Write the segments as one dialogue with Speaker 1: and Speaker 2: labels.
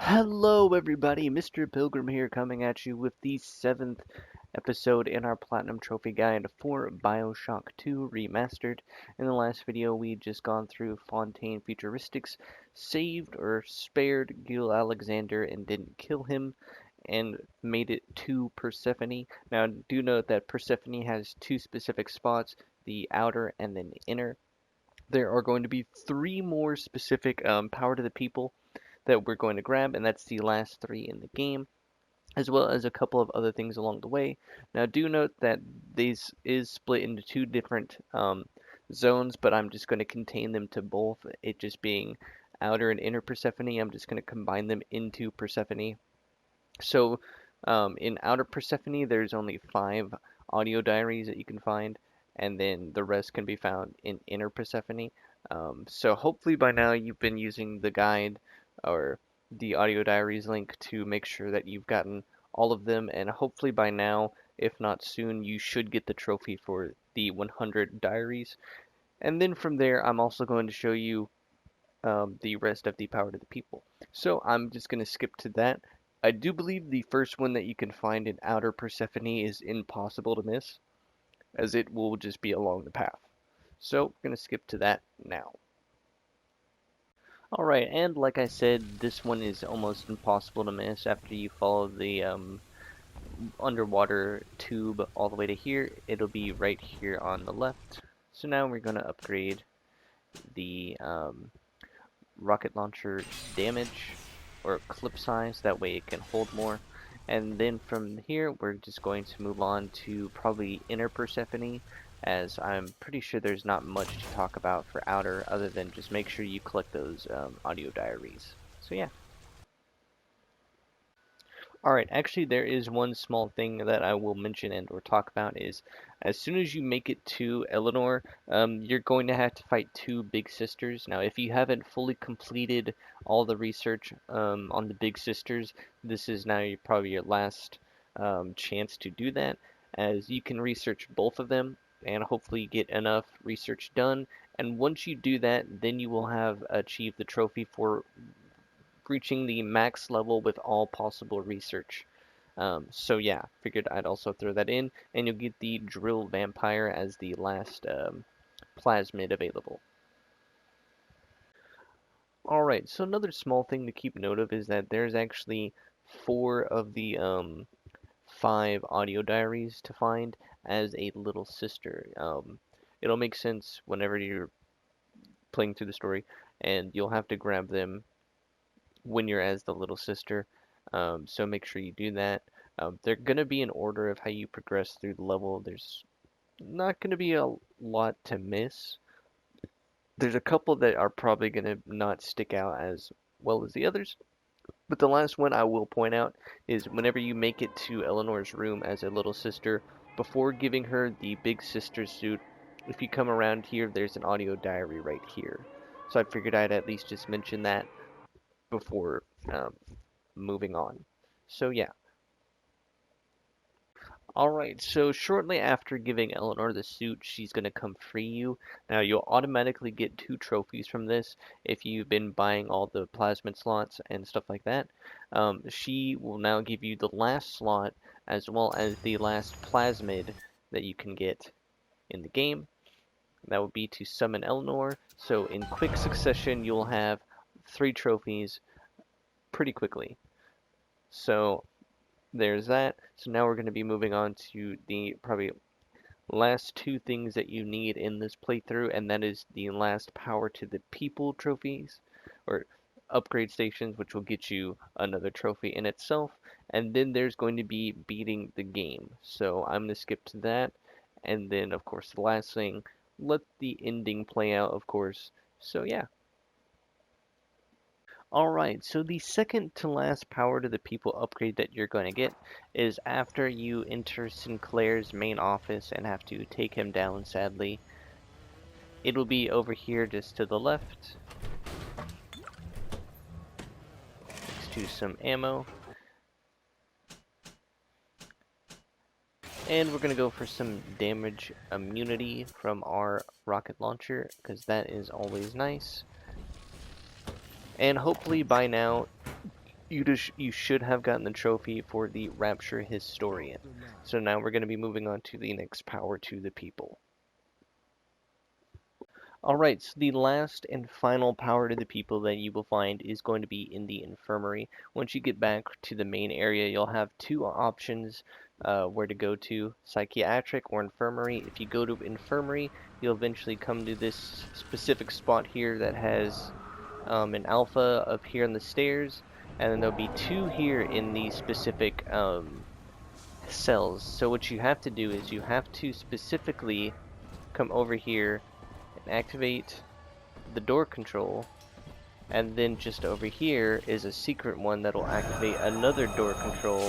Speaker 1: Hello, everybody. Mr. Pilgrim here, coming at you with the seventh episode in our Platinum Trophy Guide for Bioshock 2 Remastered. In the last video, we just gone through Fontaine Futuristics, saved or spared Gil Alexander and didn't kill him, and made it to Persephone. Now, do note that Persephone has two specific spots, the outer and then the inner. There are going to be three more specific power to the people that we're going to grab, and that's the last three in the game, as well as a couple of other things along the way. Now, do note that these is split into two different zones, but I'm just going to contain them to both, it just being outer and inner Persephone. I'm just going to combine them into Persephone. So, in outer Persephone, there's only 5 audio diaries that you can find, and then the rest can be found in inner Persephone. So hopefully by now you've been using the guide or the audio diaries link to make sure that you've gotten all of them, and hopefully by now, if not soon, you should get the trophy for the 100 diaries. And then from there, I'm also going to show you the rest of the power to the people. So I'm just going to skip to that. I do believe the first one that you can find in outer Persephone is impossible to miss, as it will just be along the path. So I'm going to skip to that now. Alright, and like I said, this one is almost impossible to miss after you follow the underwater tube all the way to here. It'll be right here on the left. So now we're going to upgrade the rocket launcher damage or clip size, that way it can hold more. And then from here, we're just going to move on to probably inner Persephone, as I'm pretty sure there's not much to talk about for outer other than just make sure you collect those audio diaries. So yeah. Alright, actually there is one small thing that I will mention and or talk about is as soon as you make it to Eleanor, you're going to have to fight 2 big sisters. Now if you haven't fully completed all the research on the big sisters, this is now probably your last chance to do that, as you can research both of them and hopefully get enough research done. And once you do that, then you will have achieved the trophy for reaching the max level with all possible research. So yeah, figured I'd also throw that in, and you'll get the Drill Vampire as the last plasmid available. Alright, so another small thing to keep note of is that there's actually 4 of the 5 audio diaries to find as a little sister. It'll make sense whenever you're playing through the story, and you'll have to grab them when you're as the little sister, so make sure you do that. They're going to be in order of how you progress through the level. There's not going to be a lot to miss. There's a couple that are probably going to not stick out as well as the others, but the last one I will point out is whenever you make it to Eleanor's room as a little sister, before giving her the big sister suit, if you come around here, there's an audio diary right here. So I figured I'd at least just mention that before moving on. So yeah. Alright, so shortly after giving Eleanor the suit, she's going to come free you. Now you'll automatically get 2 trophies from this if you've been buying all the plasmid slots and stuff like that. She will now give you the last slot as well as the last plasmid that you can get in the game. That would be to summon Eleanor. So in quick succession, you'll have 3 trophies pretty quickly. So there's that. So now we're going to be moving on to the probably last 2 things that you need in this playthrough, and that is the last power to the people trophies, or upgrade stations, which will get you another trophy in itself, and then there's going to be beating the game. So I'm going to skip to that, and then of course the last thing, let the ending play out, of course. So yeah. Alright, so the second to last power to the people upgrade that you're going to get is after you enter Sinclair's main office and have to take him down, sadly. It'll be over here just to the left. Next to some ammo. And we're going to go for some damage immunity from our rocket launcher, because that is always nice. And hopefully by now you should have gotten the trophy for the Rapture Historian. So now we're going to be moving on to the next power to the people. Alright, so the last and final power to the people that you will find is going to be in the infirmary. Once you get back to the main area, you'll have two options where to go to, psychiatric or infirmary. If you go to infirmary, you'll eventually come to this specific spot here that has an alpha up here on the stairs, and then there'll be two here in the specific cells. So what you have to do is you have to specifically come over here and activate the door control, and then just over here is a secret one that'll activate another door control.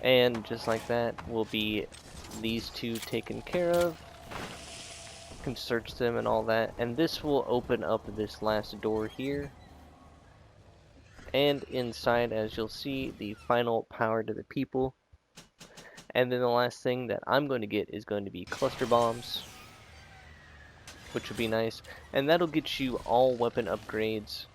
Speaker 1: And just like that will be these two taken care of. You can search them and all that, and this will open up this last door here. And inside, as you'll see, the final power to the people. And then the last thing that I'm going to get is going to be cluster bombs, which would be nice. And that'll get you all weapon upgrades,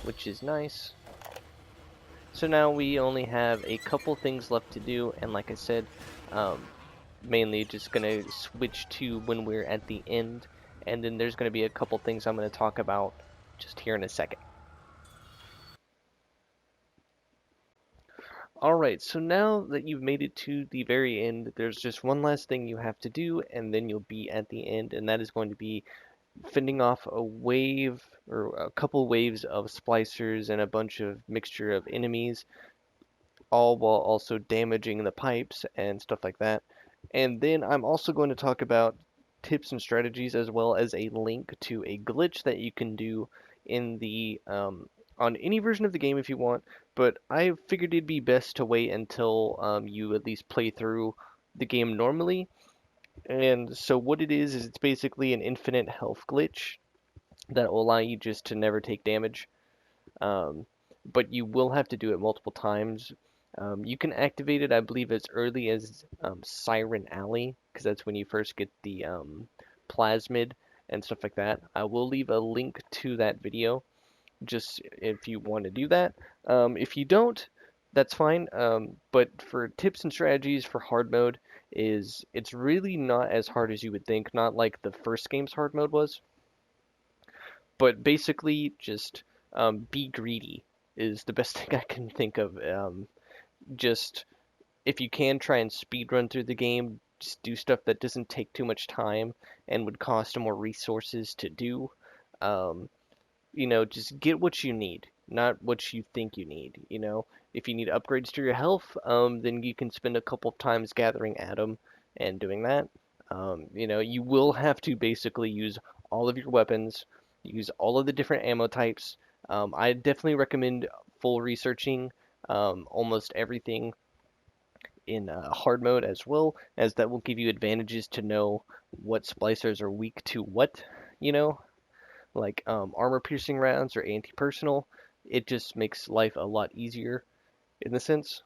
Speaker 1: which is nice. So now we only have a couple things left to do, and like I said, mainly just going to switch to when we're at the end. And then there's going to be a couple things I'm going to talk about just here in a second. Alright, so now that you've made it to the very end, there's just one last thing you have to do, and then you'll be at the end, and that is going to be fending off a wave, or a couple waves of splicers and a bunch of mixture of enemies, all while also damaging the pipes and stuff like that. And then I'm also going to talk about tips and strategies, as well as a link to a glitch that you can do in the on any version of the game if you want, but I figured it'd be best to wait until you at least play through the game normally. And so what it is it's basically an infinite health glitch that will allow you just to never take damage. But you will have to do it multiple times. You can activate it, I believe, as early as Siren Alley, because that's when you first get the plasmid and stuff like that. I will leave a link to that video, just if you want to do that. If you don't, that's fine. But for tips and strategies for hard mode, it's really not as hard as you would think. Not like the first game's hard mode was. But basically, just be greedy is the best thing I can think of. Just if you can, try and speed run through the game. Just do stuff that doesn't take too much time and would cost more resources to do. You know, just get what you need, not what you think you need. You know, if you need upgrades to your health, then you can spend a couple of times gathering Atom and doing that. You know, you will have to basically use all of your weapons, use all of the different ammo types. I definitely recommend full researching almost everything in hard mode, as well as that will give you advantages to know what splicers are weak to what, you know, like armor piercing rounds or anti-personal. It just makes life a lot easier in the sense.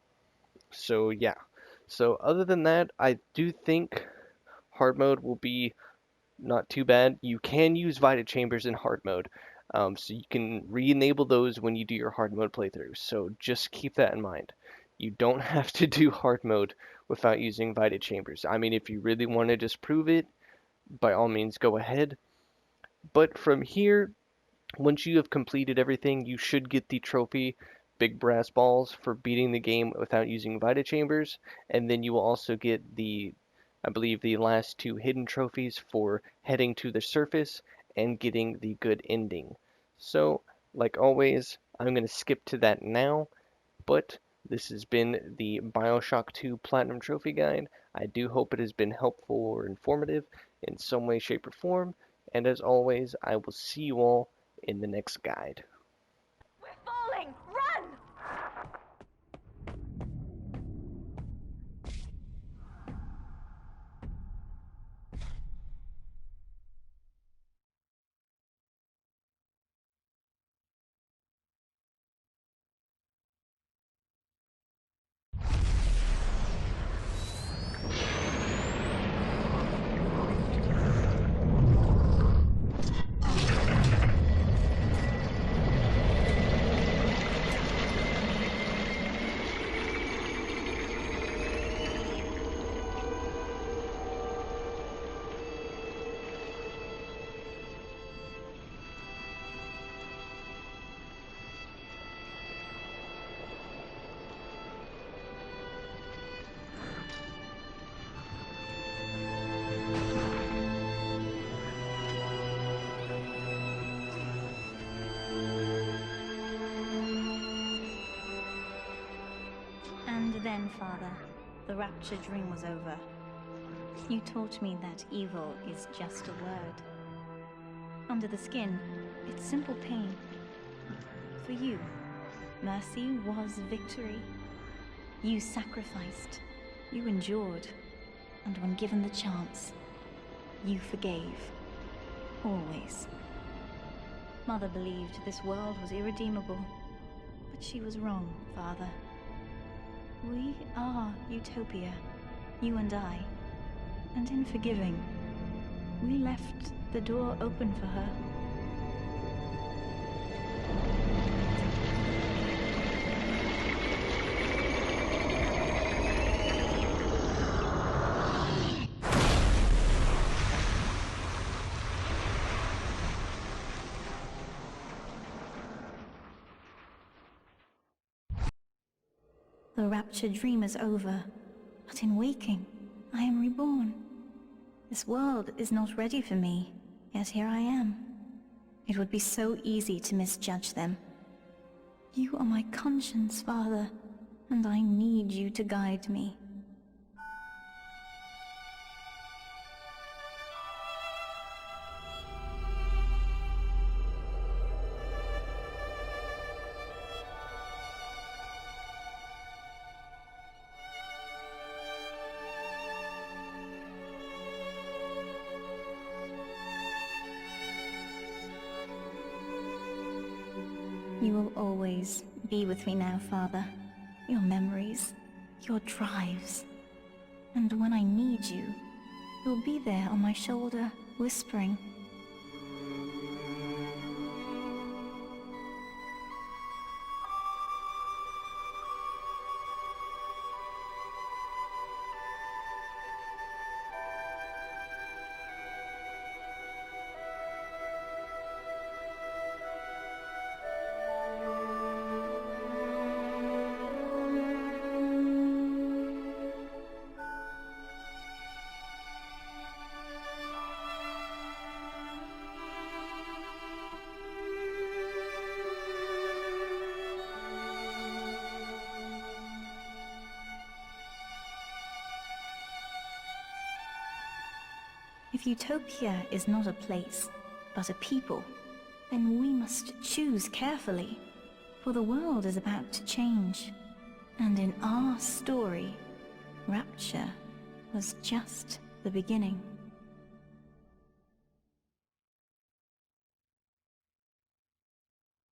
Speaker 1: So yeah, so other than that, I do think hard mode will be not too bad. You can use Vita Chambers in hard mode, so you can re-enable those when you do your hard mode playthrough, so just keep that in mind. You don't have to do hard mode without using Vita Chambers. I mean, if you really want to just prove it, by all means go ahead. But from here, once you have completed everything, you should get the trophy, Big Brass Balls, for beating the game without using Vita Chambers, and then you will also get the, I believe, the last two hidden trophies for heading to the surface and getting the good ending. So, like always, I'm going to skip to that now, but this has been the Bioshock 2 Platinum Trophy Guide. I do hope it has been helpful or informative in some way, shape, or form, and as always, I will see you all in the next guide.
Speaker 2: We're falling! Run!
Speaker 3: Father. The rapture dream was over. You taught me that evil is just a word. Under the skin, it's simple pain. For you, mercy was victory. You sacrificed, you endured, and when given the chance, you forgave. Always. Mother believed this world was irredeemable, but she was wrong, Father. We are Utopia, you and I, and in forgiving, we left the door open for her. The rapture dream is over, but in waking, I am reborn. This world is not ready for me, yet here I am. It would be so easy to misjudge them. You are my conscience, Father, and I need you to guide me. You will always be with me now, Father. Your memories, your drives. And when I need you, you'll be there on my shoulder, whispering. If Utopia is not a place, but a people, then we must choose carefully, for the world is about to change. And in our story, rapture was just the beginning.